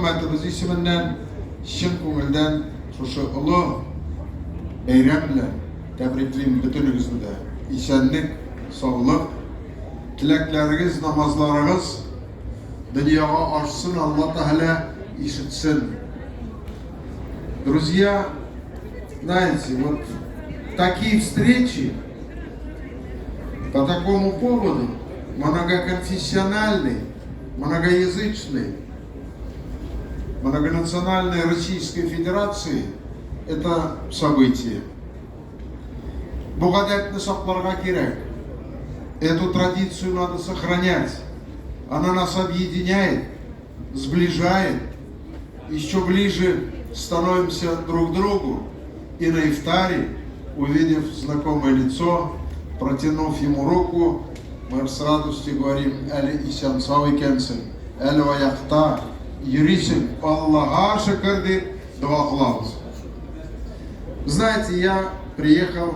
hürmetimiz isiminden, şın көңілден şoşu ulu beyramla tebrikliyim bütününüzü de. İşenlik, sağlık, tilekleriniz, namazlarınız dünyaya açsın, Allah Teala işitsin. Друзья, знаете, вот такие встречи по такому поводу, многоконфессиональной, многоязычной, многонациональной Российской Федерации, это событие. Bu гадетni сакларга кирәк. Эту традицию надо сохранять. Она нас объединяет, сближает. Еще ближе становимся друг к другу. И на ифтаре, увидев знакомое лицо, протянув ему руку, мы с радостью говорим: «Әлі исән сау икәнсең, әлі аяқта йөрисең, Аллаға шөкер» дип дуа кылабыз. Знаете, я приехал